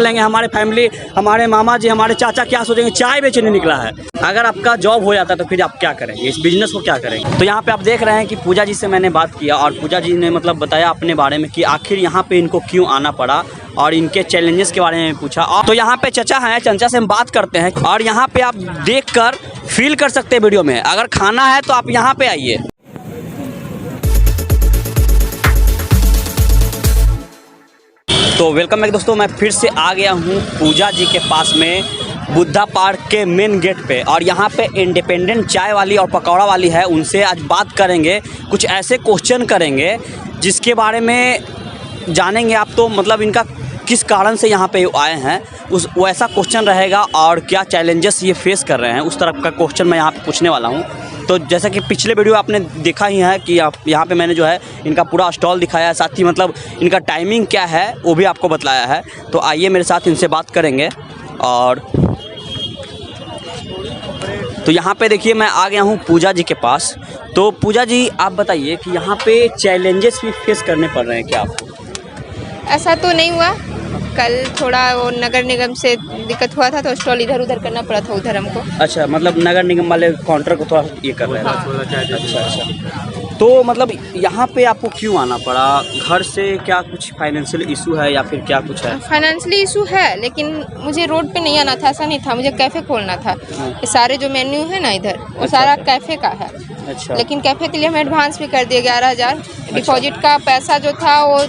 निकलेंगे, हमारे फैमिली, हमारे मामा जी, हमारे चाचा क्या सोचेंगे, चाय बेचने निकला है। अगर आपका जॉब हो जाता है तो फिर आप क्या करेंगे, इस बिजनेस को क्या करेंगे? तो यहाँ पे आप देख रहे हैं कि पूजा जी से मैंने बात किया और पूजा जी ने मतलब बताया अपने बारे में कि आखिर यहाँ पे इनको क्यों आना पड़ा और इनके चैलेंजेस के बारे में पूछा। और तो यहाँ पे चचा हैं, चचा से हम बात करते हैं और यहाँ पे आप देखकर फील कर सकते हैं वीडियो में। अगर खाना है तो आप यहाँ पे आइए। तो वेलकम बैक दोस्तों, मैं फिर से आ गया हूँ पूजा जी के पास में बुद्धा पार्क के मेन गेट पे और यहाँ पे इंडिपेंडेंट चाय वाली और पकौड़ा वाली है, उनसे आज बात करेंगे, कुछ ऐसे क्वेश्चन करेंगे जिसके बारे में जानेंगे आप। तो मतलब इनका किस कारण से यहाँ पे आए हैं उस वैसा क्वेश्चन रहेगा और क्या चैलेंजेस ये फेस कर रहे हैं उस तरफ का क्वेश्चन मैं यहाँ पे पूछने वाला हूँ। तो जैसा कि पिछले वीडियो आपने देखा ही है कि आप यहाँ पे मैंने जो है इनका पूरा स्टॉल दिखाया है, साथ ही मतलब इनका टाइमिंग क्या है वो भी आपको बताया है। तो आइए मेरे साथ इनसे बात करेंगे। और तो यहाँ पे देखिए मैं आ गया हूँ पूजा जी के पास। तो पूजा जी आप बताइए कि यहाँ पे चैलेंजेस भी फेस करने पड़ रहे हैं क्या आपको? ऐसा तो नहीं हुआ, कल थोड़ा वो नगर निगम से दिक्कत हुआ था तो स्टॉल इधर उधर करना पड़ा था उधर हमको। अच्छा, मतलब नगर निगम वाले काउंटर को थोड़ा ये कर रहे हैं। हाँ। अच्छा। तो मतलब यहाँ पे आपको क्यों आना पड़ा? घर से क्या कुछ फाइनेंशियल इशू है या फिर क्या कुछ है? फाइनेंशियली इशू है, लेकिन मुझे रोड पे नहीं आना था, ऐसा नहीं था, मुझे कैफ़े खोलना था। ये सारे जो मेन्यू है ना इधर वो सारा कैफ़े का है। अच्छा। लेकिन कैफ़े के लिए हम एडवांस भी कर दिए 11,000। डिपॉजिट का पैसा जो था वो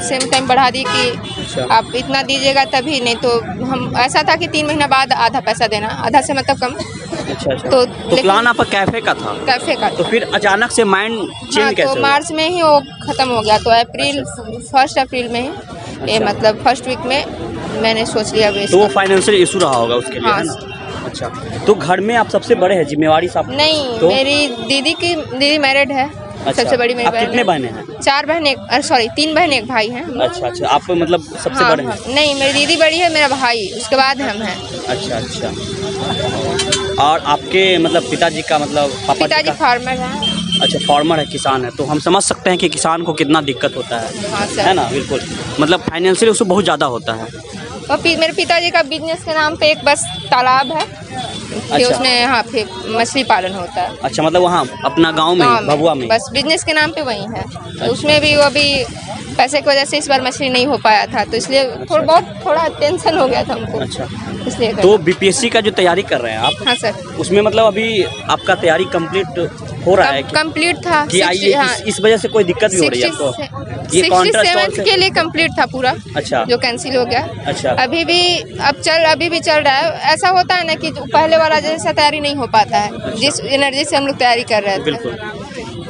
सेम टाइम बढ़ा दी कि आप इतना दीजिएगा तभी, नहीं तो हम ऐसा था कि 3 महीना बाद आधा पैसा देना, आधा से मतलब कम। अच्छा। तो प्लान आपका कैफ़े का था? कैफ़े का। तो फिर अचानक से माइंड चेंज कैसे तो मार्च में ही वो ख़त्म हो गया, तो अप्रैल 1 अप्रैल में ही ये मतलब फर्स्ट वीक में मैंने सोच लिया। तो वो फाइनेंशियल इशू रहा होगा उसके लिए, है ना? अच्छा। तो घर में आप सबसे बड़े हैं, जिम्मेवारी साहब? नहीं, तो? मेरी दीदी मैरिड है। अच्छा। सबसे बड़ी मेरी बहन। कितने बहनें हैं? 4 बहनें, सॉरी 3 बहन 1 भाई हैं। अच्छा। आप मतलब सबसे बड़े हैं? नहीं, मेरी दीदी बड़ी है, मेरा भाई, उसके बाद हम हैं। अच्छा। और आपके मतलब पिताजी का मतलब पिताजी फार्मर हैं। अच्छा, फार्मर है, किसान है। तो हम समझ सकते हैं कि किसान को कितना दिक्कत होता है। हाँ सर। है ना? बिल्कुल, मतलब फाइनेंशियल उसको बहुत ज़्यादा होता है। और मेरे पिताजी का बिजनेस के नाम पे एक बस तालाब है। अच्छा। उसमें हाँ फिर मछली पालन होता है। अच्छा, मतलब वहाँ अपना गांव में भभुआ में बस बिजनेस के नाम पे वही है। तो उसमें भी वो अभी पैसे की वजह से इस बार मछली नहीं हो पाया था, तो इसलिए थोड़ा टेंशन हो गया था हमको। अच्छा। इसलिए तो बीपीएससी का जो तैयारी कर रहे हैं आप? हाँ सर। उसमें मतलब अभी आपका तैयारी कंप्लीट हो रहा है? कंप्लीट था कि आइए इस वजह से कोई दिक्कत भी हो रही है आपको? ये 67 के लिए कंप्लीट था पूरा। अच्छा। जो कैंसिल हो गया। अच्छा। अभी भी चल रहा है। ऐसा होता है ना कि पहले वाला जैसा तैयारी नहीं हो पाता है। अच्छा। जिस एनर्जी से हम लोग तैयारी कर रहे थे। बिल्कुल।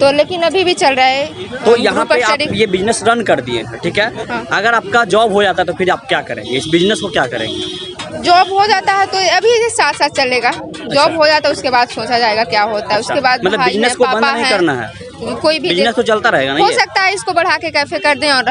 तो लेकिन अभी भी चल रहा है। तो यहाँ पे आप ये बिजनेस रन कर दिए हैं, ठीक है? हाँ। अगर आपका जॉब हो जाता तो फिर आप क्या करेंगे, इस बिजनेस को क्या करेंगे? जॉब हो जाता है तो अभी साथ साथ चलेगा। जॉब हो जाता है उसके बाद सोचा जाएगा क्या होता है। उसके बाद मतलब बिजनेस को बंद नहीं करना है, कोई भी बिजनेस तो चलता रहेगा ना? हो सकता है इसको बढ़ा के कैफे कर दें, और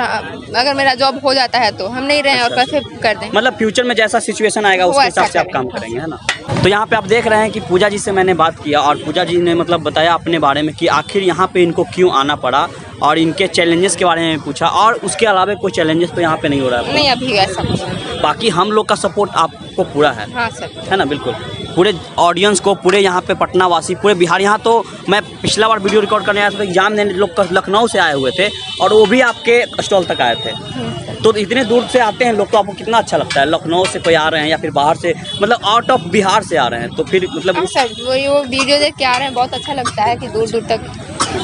अगर मेरा जॉब हो जाता है तो हम नहीं रहे और कैफे कर दें। मतलब फ्यूचर में जैसा सिचुएशन आएगा उसके हिसाब से आप काम करेंगे, है ना? तो यहाँ पे आप देख रहे हैं कि पूजा जी से मैंने बात किया और पूजा जी ने मतलब बताया अपने बारे में कि आखिर यहाँ पे इनको क्यों आना पड़ा और इनके चैलेंजेस के बारे में पूछा। और उसके अलावा कोई चैलेंजेस तो यहाँ पे नहीं हो रहा है? नहीं, अभी ऐसा कुछ। बाकी हम लोग का सपोर्ट आपको पूरा है। हाँ सर। है ना? बिल्कुल, पूरे ऑडियंस को, पूरे यहाँ पे पटना वासी, पूरे बिहार। यहाँ तो मैं पिछला बार वीडियो रिकॉर्ड करने आया था तो एग्जाम देने लोग लखनऊ से आए हुए थे और वो भी आपके स्टॉल तक आए थे। तो इतने दूर से आते हैं लोग, तो आपको कितना अच्छा लगता है? लखनऊ से कोई आ रहे हैं या फिर बाहर से, मतलब आउट ऑफ बिहार से आ रहे हैं, तो फिर मतलब हाँ सर, वो वीडियो देख के आ रहे हैं, बहुत अच्छा लगता है कि दूर दूर तक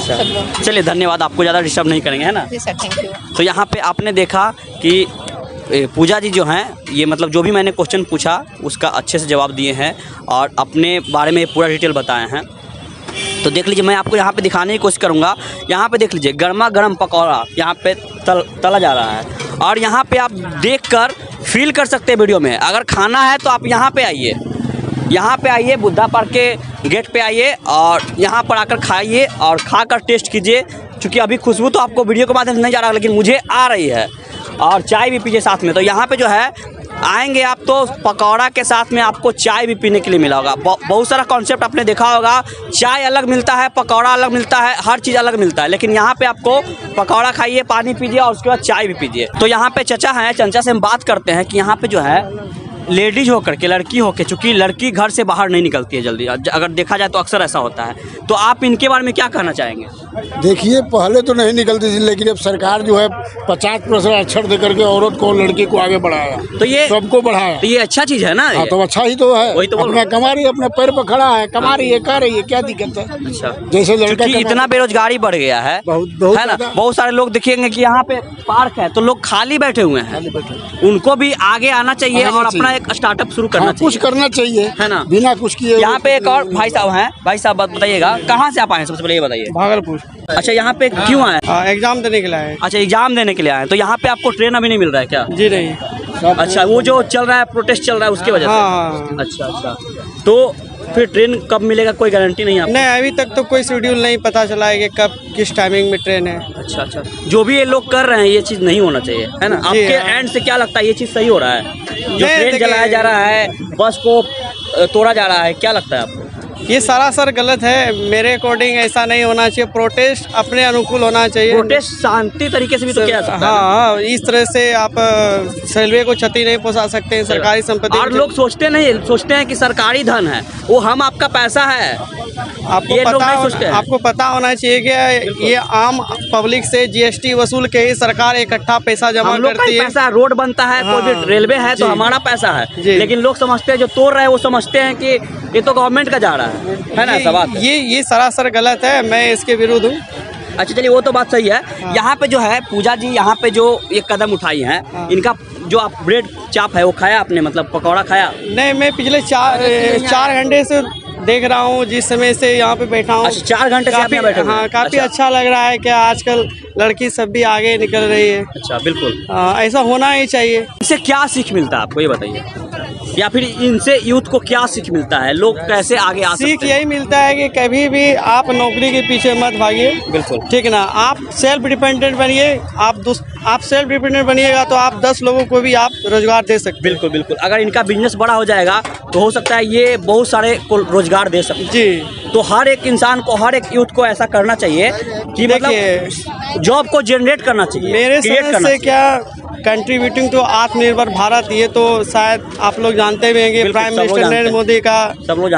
सब लोग। चलिए, धन्यवाद, आपको ज़्यादा डिस्टर्ब नहीं करेंगे, है ना? जी सर, थैंक यू। तो यहाँ पे आपने देखा कि पूजा जी जो हैं ये मतलब जो भी मैंने क्वेश्चन पूछा उसका अच्छे से जवाब दिए हैं और अपने बारे में पूरा डिटेल बताए हैं। तो देख लीजिए, मैं आपको यहाँ पे दिखाने की कोशिश करूँगा। यहाँ पे देख लीजिए, गर्मा गर्म पकौड़ा यहाँ पे तला जा रहा है और यहाँ पे आप देखकर फील कर सकते हैं वीडियो में। अगर खाना है तो आप यहाँ पे आइए, बुद्धा पार्क के गेट पे आइए और यहाँ पर आकर खाइए और खाकर टेस्ट कीजिए। क्योंकि अभी खुशबू तो आपको वीडियो के माध्यम से नहीं जा रहा, लेकिन मुझे आ रही है। और चाय भी पीजिए साथ में। तो यहाँ पे जो है आएंगे आप तो पकौड़ा के साथ में आपको चाय भी पीने के लिए मिला होगा। बहुत सारा कॉन्सेप्ट आपने देखा होगा, चाय अलग मिलता है, पकौड़ा अलग मिलता है, हर चीज़ अलग मिलता है, लेकिन यहाँ पे आपको पकौड़ा खाइए, पानी पीजिए और उसके बाद चाय भी पीजिए। तो यहाँ पे चचा हैं, चचा से हम बात करते हैं कि यहाँ पे जो है लेडीज होकर के, लड़की होकर, चूँकि लड़की घर से बाहर नहीं निकलती है जल्दी, अगर देखा जाए तो अक्सर ऐसा होता है, तो आप इनके बारे में क्या कहना चाहेंगे? देखिए, पहले तो नहीं निकलती थी, लेकिन अब सरकार जो है 50% आरक्षण दे करके औरत को, लड़की को आगे बढ़ाया, तो ये सबको बढ़ाया, तो ये अच्छा चीज़ है ना। हाँ, तो अच्छा ही तो है। वही तो अपना कमा रही है, अपने पैर पर खड़ा है, कमा रही है, कर रही है, क्या दिक्कत है? अच्छा, जैसे लड़का इतना बेरोजगारी बढ़ गया है, बहुत है ना। बहुत सारे लोग देखेंगे कि यहाँ पे पार्क है तो लोग खाली बैठे हुए हैं, उनको भी आगे आना चाहिए और अपना एक स्टार्टअप शुरू करना चाहिए, कुछ करना चाहिए, है ना, बिना कुछ किए। यहाँ पे एक और भाई साहब हैं। भाई साहब बताइएगा, कहाँ से आप आए हैं? सबसे पहले ये बताइए। भागलपुर। अच्छा, यहाँ पे क्यों आए? एग्जाम देने के लिए आए। अच्छा, एग्जाम देने के लिए आए, तो यहाँ पे आपको ट्रेन अभी नहीं मिल रहा है क्या? जी नहीं। अच्छा, वो जो चल रहा है, प्रोटेस्ट चल रहा है, उसकी वजह से? हाँ। अच्छा, तो फिर ट्रेन कब मिलेगा, कोई गारंटी नहीं है? नहीं, अभी तक तो कोई शेड्यूल नहीं पता चला है कि कब किस टाइमिंग में ट्रेन है। अच्छा, जो भी ये लोग कर रहे हैं, ये चीज़ नहीं होना चाहिए, है ना। आपके एंड से क्या लगता है, ये चीज़ सही हो रहा है? जो ट्रेन जलाया जा रहा है, बस को तोड़ा जा रहा है, क्या लगता है आपको? ये सरासर गलत है, मेरे अकॉर्डिंग ऐसा नहीं होना चाहिए। प्रोटेस्ट अपने अनुकूल होना चाहिए। प्रोटेस्ट शांति तरीके से भी तो किया जा सकता है। हाँ, इस तरह से आप रेलवे को क्षति नहीं पहुंचा सकते हैं, सरकारी संपत्ति। और लोग सोचते हैं कि सरकारी धन है, वो हम आपका पैसा है, आपको पता होना चाहिए कि ये आम पब्लिक से जीएसटी वसूल के ही सरकार इकट्ठा पैसा जमा करती है। पैसा रोड बनता है, कोई भी रेलवे है तो हमारा पैसा है, लेकिन लोग समझते हैं, जो तोड़ रहे हैं वो समझते हैं कि ये तो गवर्नमेंट का जा रहा है ना। सब बात ये सरासर गलत है, मैं इसके विरुद्ध हूँ। अच्छा, चलिए, वो तो बात सही है। यहाँ पे जो है पूजा जी, यहाँ पे जो ये कदम उठाई हैं, इनका जो आप ब्रेड चाप है वो खाया आपने, मतलब पकौड़ा खाया? नहीं, मैं पिछले 4 घंटे से देख रहा हूँ, जिस समय से यहाँ पे बैठा हूँ। अच्छा, 4 घंटे से आप यहाँ बैठे? हाँ, काफ़ी अच्छा लग रहा है कि आजकल लड़की सब भी आगे निकल रही है। अच्छा, बिल्कुल, ऐसा होना ही चाहिए। इससे क्या सीख मिलता है आपको, ये बताइए, या फिर इनसे यूथ को क्या सीख मिलता है, लोग कैसे आगे आ सकते हैं? सीख यही मिलता है कि कभी भी आप नौकरी के पीछे मत भागिए। बिल्कुल, ठीक है ना। आप सेल्फ डिपेंडेंट बनिए। आप सेल्फ डिपेंडेंट बनिएगा तो आप 10 लोगों को भी आप रोजगार दे सकते हैं। बिल्कुल। अगर इनका बिजनेस बड़ा हो जाएगा तो हो सकता है ये बहुत सारे को रोजगार दे सकते हैं। जी, तो हर एक इंसान को, हर एक यूथ को ऐसा करना चाहिए कि मतलब जॉब को जनरेट करना चाहिए। मेरे समझ से क्या कंट्रीब्यूटिंग टू आत्मनिर्भर भारत, ये तो शायद आप लोग जानते भी हैं कि प्राइम मिनिस्टर नरेंद्र मोदी का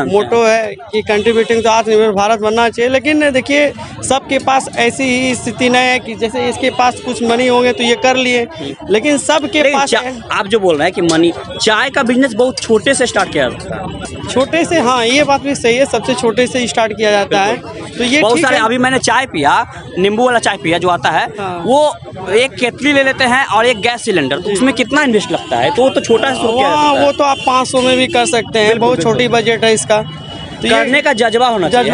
मोटो है कि कंट्रीब्यूटिंग टू आत्मनिर्भर भारत बनना चाहिए। लेकिन देखिए, सबके पास ऐसी ही स्थिति नहीं है कि जैसे इसके पास कुछ मनी होंगे तो ये कर लिए, लेकिन सबके पास। आप जो बोल रहे हैं कि मनी, चाय का बिजनेस बहुत छोटे से स्टार्ट किया जाता है। छोटे से, हाँ, ये बात भी सही है, सबसे छोटे से स्टार्ट किया जाता है। तो ये बहुत सारे, अभी मैंने चाय पिया, नींबू वाला चाय पिया जो आता है, वो एक केतली ले लेते हैं और एक गैस सिलेंडर, तो उसमें कितना इन्वेस्ट लगता है, तो वो तो छोटा सा वो तो आप 500 में भी कर सकते हैं। बहुत छोटी बजट है इसका, तो करने का जज्बा होना चाहिए।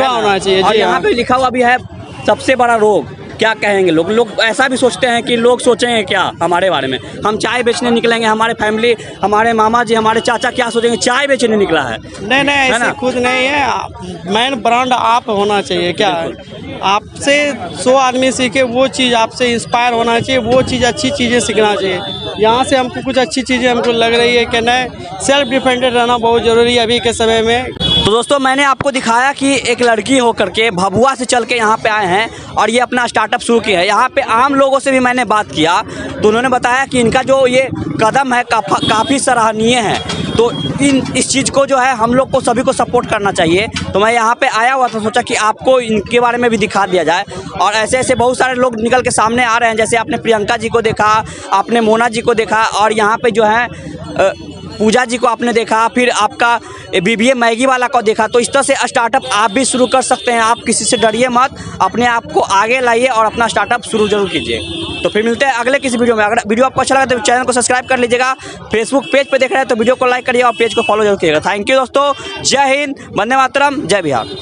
और यहाँ पे लिखा हुआ भी है, सबसे बड़ा रोग क्या कहेंगे लोग ऐसा भी सोचते हैं कि लोग सोचेंगे क्या हमारे बारे में, हम चाय बेचने निकलेंगे, हमारे फैमिली, हमारे मामा जी, हमारे चाचा क्या सोचेंगे, चाय बेचने निकला है। नहीं, ऐसे खुद नहीं है। मेन ब्रांड आप होना चाहिए। क्या आपसे 100 आदमी सीखे, वो चीज़ आपसे इंस्पायर होना चाहिए, वो चीज़, अच्छी चीज़ें सीखना चाहिए। यहाँ से हमको कुछ अच्छी चीज़ें हमको लग रही है कि नहीं, सेल्फ डिपेंडेंट रहना बहुत ज़रूरी है अभी के समय में। तो दोस्तों, मैंने आपको दिखाया कि एक लड़की होकर के भभुआ से चल के यहाँ पे आए हैं और ये अपना स्टार्टअप शुरू किया है। यहाँ पे आम लोगों से भी मैंने बात किया तो उन्होंने बताया कि इनका जो ये कदम है काफ़ी सराहनीय है। तो इस चीज़ को जो है हम लोग को सभी को सपोर्ट करना चाहिए। तो मैं यहाँ पे आया हुआ था, सोचा कि आपको इनके बारे में भी दिखा दिया जाए। और ऐसे बहुत सारे लोग निकल के सामने आ रहे हैं, जैसे आपने प्रियंका जी को देखा, आपने मोना जी को देखा, और यहाँ पे जो है पूजा जी को आपने देखा, फिर आपका BBA मैगी वाला को देखा। तो इस तरह से स्टार्टअप आप भी शुरू कर सकते हैं। आप किसी से डरिए मत, अपने आप को आगे लाइए और अपना स्टार्टअप शुरू जरूर कीजिए। तो फिर मिलते हैं अगले किसी वीडियो में। अगर वीडियो आपको अच्छा लगा तो चैनल को सब्सक्राइब कर लीजिएगा। फेसबुक पेज पे देख रहे हैं तो वीडियो को लाइक करिएगा और पेज को फॉलो जरूर कीजिएगा। थैंक यू दोस्तों, जय हिंद, वंदे मातरम, जय बिहार।